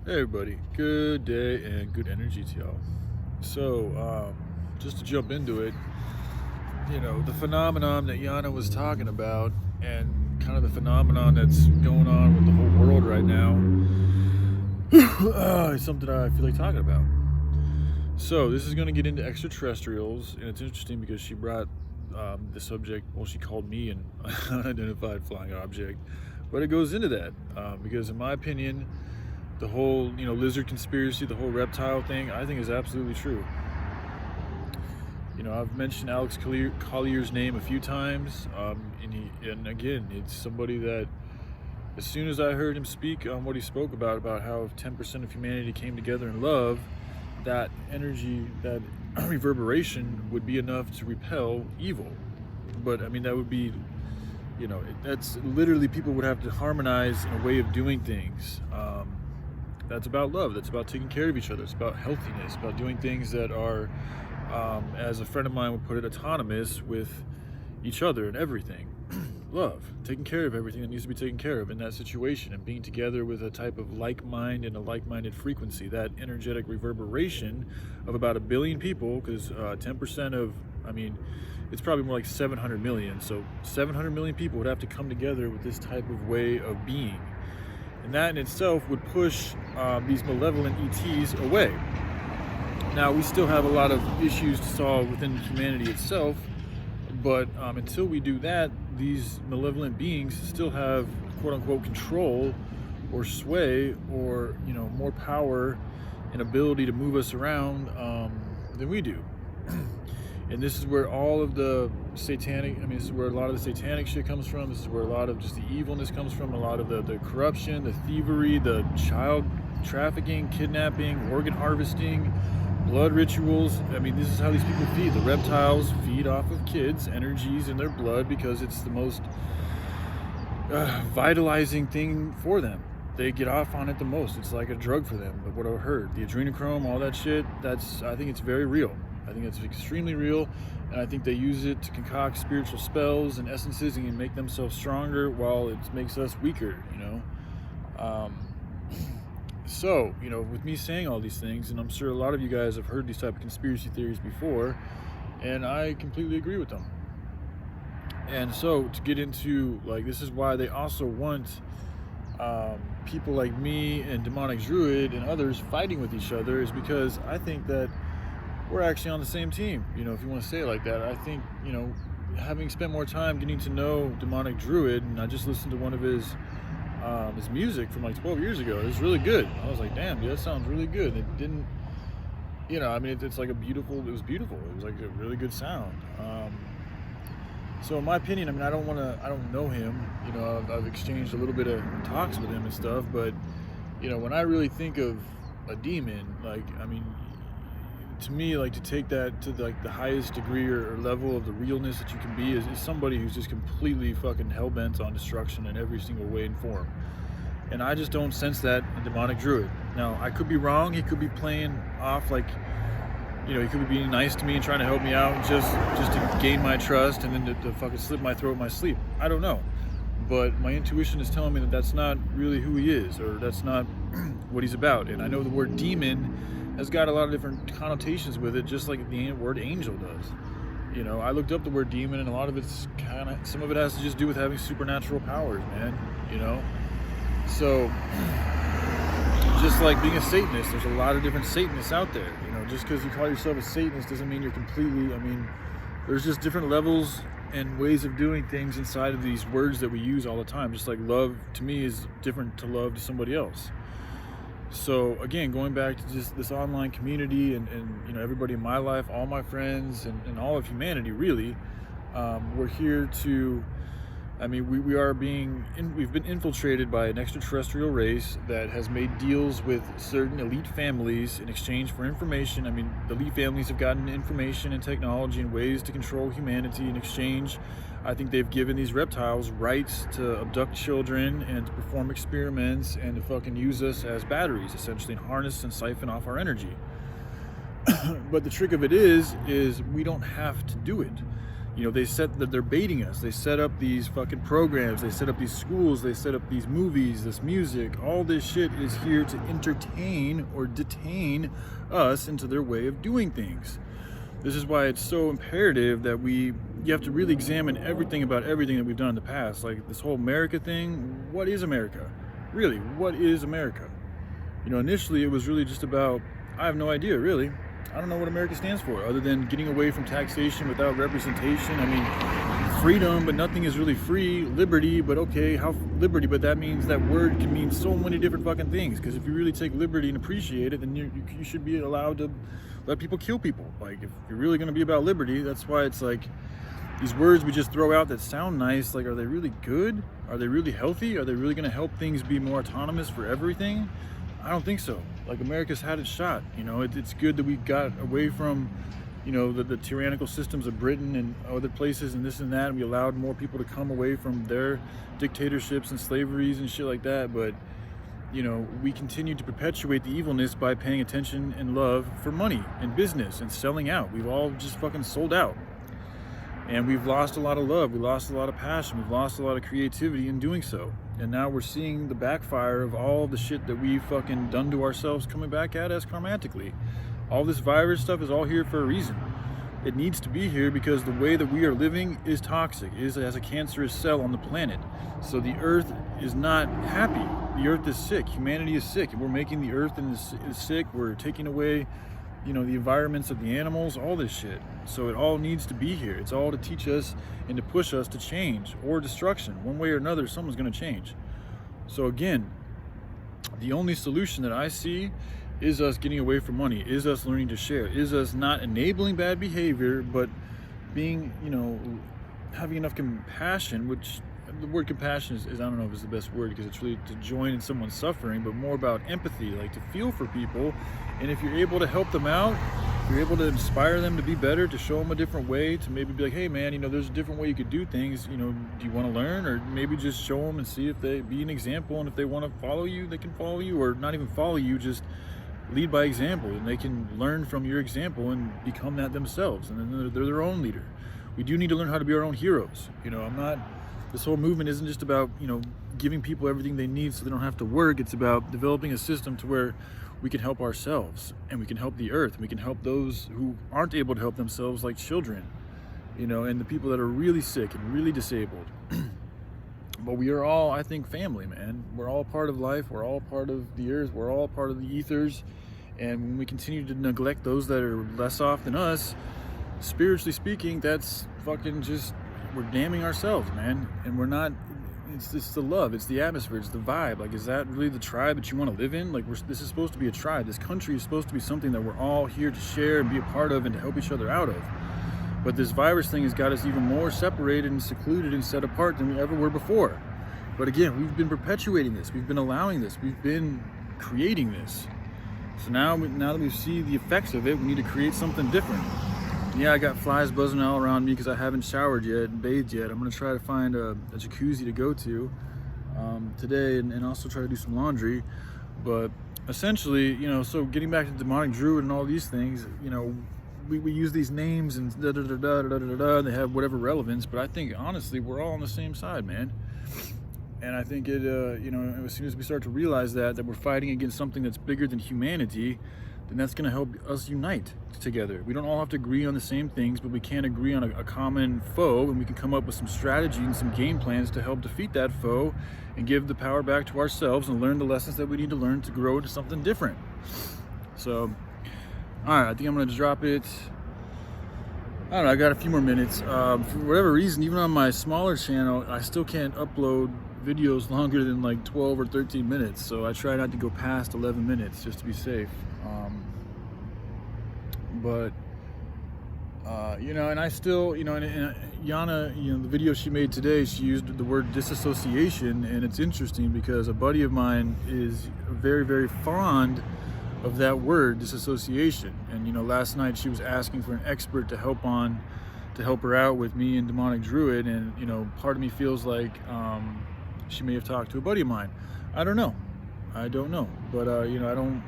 Hey everybody, good day and good energy to y'all. Just to jump into it, the phenomenon that Yana was talking about and kind of the phenomenon that's going on with the whole world right now is something I feel like talking about. So this is going to get into extraterrestrials, and it's interesting because she brought the subject, well, she called me an unidentified flying object, but it goes into that because in my opinion, the whole lizard conspiracy, the whole reptile thing, I think is absolutely true. I've mentioned Alex Collier's name a few times, and again, it's somebody that as soon as I heard him speak on what he spoke about how if 10% of humanity came together in love, that energy, that reverberation would be enough to repel evil. But I mean, that would be, that's literally, people would have to harmonize in a way of doing things. That's about love. That's about taking care of each other. It's about healthiness, about doing things that are, as a friend of mine would put it, autonomous with each other and everything. Love, taking care of everything that needs to be taken care of in that situation, and being together with a type of like mind and a like-minded frequency, that energetic reverberation of about 1 billion people, because 10% of, it's probably more like 700 million. So 700 million people would have to come together with this type of way of being. And that in itself would push these malevolent ETs away. Now, we still have a lot of issues to solve within humanity itself, but until we do that, these malevolent beings still have quote-unquote control or sway or, more power and ability to move us around than we do. And this is where all of the satanic, this is where a lot of the satanic shit comes from. This is where a lot of just the evilness comes from. A lot of the corruption, the thievery, the child trafficking, kidnapping, organ harvesting, blood rituals. This is how these people feed. The reptiles feed off of kids' energies in their blood because it's the most vitalizing thing for them. They get off on it the most. It's like a drug for them. But what I've heard, the adrenochrome, all that shit, I think it's very real. I think it's extremely real, and I think they use it to concoct spiritual spells and essences and make themselves stronger while it makes us weaker, So, with me saying all these things, and I'm sure a lot of you guys have heard these type of conspiracy theories before, and I completely agree with them. And so, to get into, this is why they also want people like me and Demonic Druid and others fighting with each other, is because I think that we're actually on the same team, if you want to say it like that. I think, having spent more time getting to know Demonic Druid, and I just listened to one of his music from like 12 years ago. It was really good. I was like, damn, dude, that sounds really good. It didn't, it's like it was beautiful. It was like a really good sound. So in my opinion, I don't know him. I've exchanged a little bit of talks with him and stuff, but, when I really think of a demon, to me, to take that to the highest degree or level of the realness that you can be is somebody who's just completely fucking hell-bent on destruction in every single way and form. And I just don't sense that in Demonic Druid. Now, I could be wrong. He could be playing off he could be being nice to me and trying to help me out just to gain my trust and then to fucking slit my throat in my sleep. I don't know. But my intuition is telling me that that's not really who he is, or that's not what he's about. And I know the word demon has got a lot of different connotations with it, just like the word angel does. I looked up the word demon, and a lot of it's some of it has to just do with having supernatural powers, man. So just like being a Satanist, there's a lot of different Satanists out there. Just because you call yourself a Satanist doesn't mean you're completely, there's just different levels and ways of doing things inside of these words that we use all the time. Just like love to me is different to love to somebody else. So again, going back to just this online community and everybody in my life, all my friends and all of humanity, really, we're here to, we've been infiltrated by an extraterrestrial race that has made deals with certain elite families in exchange for information. The elite families have gotten information and technology and ways to control humanity in exchange. I think they've given these reptiles rights to abduct children and to perform experiments and to fucking use us as batteries, essentially, and harness and siphon off our energy. But the trick of it is we don't have to do it. You know, they're baiting us. They set up these fucking programs. They set up these schools. They set up these movies, this music. All this shit is here to entertain or detain us into their way of doing things. This is why it's so imperative that you have to really examine everything about everything that we've done in the past. Like this whole America thing. What is America? Really, what is America? You know, initially it was really just about, I have no idea, really. I don't know what America stands for, other than getting away from taxation without representation. I mean, freedom, but nothing is really free. Liberty, but okay, how liberty? But that means that word can mean so many different fucking things. Because if you really take liberty and appreciate it, then you should be allowed to let people kill people. Like, if you're really going to be about liberty, that's why it's like these words we just throw out that sound nice. Like, are they really good? Are they really healthy? Are they really going to help things be more autonomous for everything? I don't think so. Like, America's had its shot. You know, it's good that we got away from, you know, the tyrannical systems of Britain and other places and this and that, and we allowed more people to come away from their dictatorships and slaveries and shit like that. But, you know, we continue to perpetuate the evilness by paying attention and love for money and business and selling out. We've all just fucking sold out. And we've lost a lot of love. We lost a lot of passion. We've lost a lot of creativity in doing so. And now we're seeing the backfire of all the shit that we fucking done to ourselves coming back at us karmatically. All this virus stuff is all here for a reason. It needs to be here because the way that we are living is toxic, is as a cancerous cell on the planet. So the earth is not happy. The earth is sick. Humanity is sick. We're making the earth is sick. We're taking away, you know, the environments of the animals, all this shit. So it all needs to be here. It's all to teach us and to push us to change or destruction. One way or another, someone's going to change. So again, the only solution that I see is us getting away from money, is us learning to share, is us not enabling bad behavior, but being, you know, having enough compassion, which the word compassion is I don't know if it's the best word, because it's really to join in someone's suffering, but more about empathy, like to feel for people. And if you're able to help them out, you're able to inspire them to be better, to show them a different way, to maybe be like, hey man, you know, there's a different way you could do things, you know, do you want to learn? Or maybe just show them and see if they be an example, and if they want to follow you, they can follow you, or not even follow you, just lead by example, and they can learn from your example and become that themselves, and then they're their own leader. We do need to learn how to be our own heroes. You know, this whole movement isn't just about, you know, giving people everything they need so they don't have to work. It's about developing a system to where we can help ourselves, and we can help the earth, and we can help those who aren't able to help themselves, like children, you know, and the people that are really sick and really disabled. But we are all, I think, family, man. We're all part of life. We're all part of the earth. We're all part of the ethers. And when we continue to neglect those that are less off than us, spiritually speaking, that's fucking just, we're damning ourselves, man. And we're not, it's the love, it's the atmosphere, it's the vibe. Like, is that really the tribe that you want to live in? Like, this is supposed to be a tribe. This country is supposed to be something that we're all here to share and be a part of and to help each other out of. But this virus thing has got us even more separated and secluded and set apart than we ever were before. But again, we've been perpetuating this. We've been allowing this. We've been creating this. So now that we see the effects of it, we need to create something different. Yeah, I got flies buzzing all around me because I haven't showered yet and bathed yet. I'm going to try to find a jacuzzi to go to today, and also try to do some laundry. But essentially, you know, so getting back to demonic druid and all these things, you know, we use these names and they have whatever relevance, but I think honestly we're all on the same side, man. And I think it, you know, as soon as we start to realize that we're fighting against something that's bigger than humanity, then that's going to help us unite together. We don't all have to agree on the same things, but we can agree on a common foe, and we can come up with some strategy and some game plans to help defeat that foe and give the power back to ourselves and learn the lessons that we need to learn to grow into something different. So, all right, I think I'm going to drop it. I don't know, I got a few more minutes. For whatever reason, even on my smaller channel, I still can't upload videos longer than like 12 or 13 minutes. So I try not to go past 11 minutes just to be safe. You know, and I still, you know, and Yana, you know, the video she made today, she used the word disassociation, and it's interesting because a buddy of mine is very, very fond of that word, disassociation. And you know, last night she was asking for an expert to help her out with me and demonic druid, and you know, part of me feels like she may have talked to a buddy of mine. I don't know, but you know,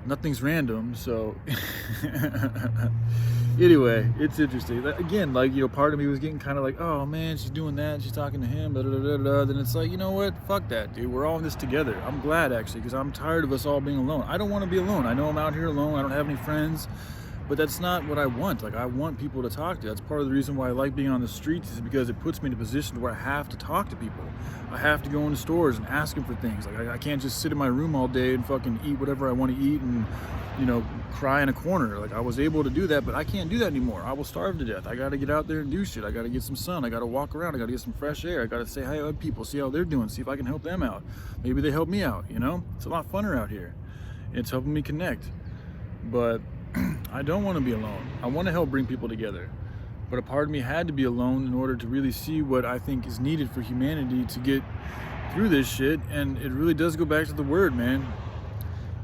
nothing's random, so Anyway, it's interesting. Again, like, you know, part of me was getting kind of like, oh man, she's doing that, she's talking to him, da, da, da, da. Then it's like, you know what, fuck that, dude, we're all in this together. I'm glad, actually, because I'm tired of us all being alone. I don't want to be alone. I know I'm out here alone, I don't have any friends, but that's not what I want. Like, I want people to talk to. That's part of the reason why I like being on the streets, is because it puts me in a position where I have to talk to people. I have to go into stores and ask them for things. Like, I can't just sit in my room all day and fucking eat whatever I want to eat and, you know, cry in a corner. Like, I was able to do that, but I can't do that anymore. I will starve to death. I got to get out there and do shit. I got to get some sun. I got to walk around. I got to get some fresh air. I got to say hi to people, see how they're doing, see if I can help them out. Maybe they help me out, you know? It's a lot funner out here. It's helping me connect. But I don't want to be alone. I want to help bring people together. But a part of me had to be alone in order to really see what I think is needed for humanity to get through this shit. And it really does go back to the word, man.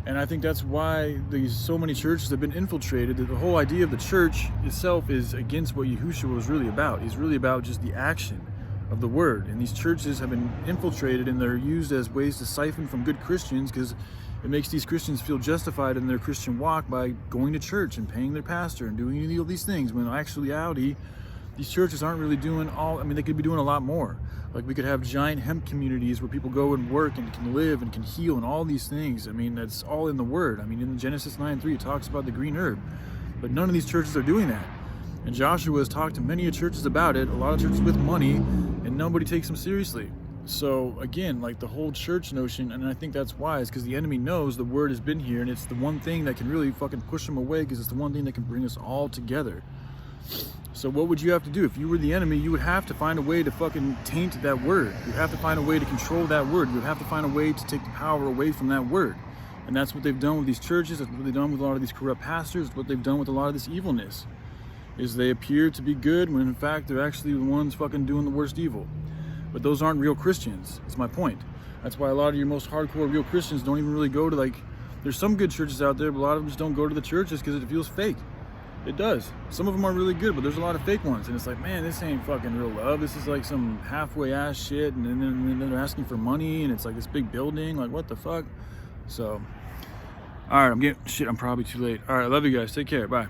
And I think that's why so many churches have been infiltrated. That the whole idea of the church itself is against what Yahushua was really about. He's really about just the action of the word. And these churches have been infiltrated, and they're used as ways to siphon from good Christians, because it makes these Christians feel justified in their Christian walk by going to church and paying their pastor and doing all these things, when in actuality, these churches aren't really doing all. I mean, they could be doing a lot more. Like, we could have giant hemp communities where people go and work and can live and can heal and all these things. I mean, that's all in the word. I mean, in Genesis 9:3, it talks about the green herb. But none of these churches are doing that. And Joshua has talked to many churches about it, a lot of churches with money, and nobody takes them seriously. So again, like, the whole church notion, and I think that's why, is because the enemy knows the word has been here, and it's the one thing that can really fucking push them away, because it's the one thing that can bring us all together. So what would you have to do? If you were the enemy, you would have to find a way to fucking taint that word. You'd have to find a way to control that word. You'd have to find a way to take the power away from that word. And that's what they've done with these churches. That's what they've done with a lot of these corrupt pastors. That's what they've done with a lot of this evilness, is they appear to be good when in fact they're actually the ones fucking doing the worst evil. But those aren't real Christians. That's my point. That's why a lot of your most hardcore real Christians don't even really go to, like, there's some good churches out there, but a lot of them just don't go to the churches because it feels fake. It does. Some of them are really good, but there's a lot of fake ones. And it's like, man, this ain't fucking real love. This is like some halfway ass shit. And then they're asking for money, and it's like this big building. Like, what the fuck? So, all right, I'm probably too late. All right, I love you guys. Take care. Bye.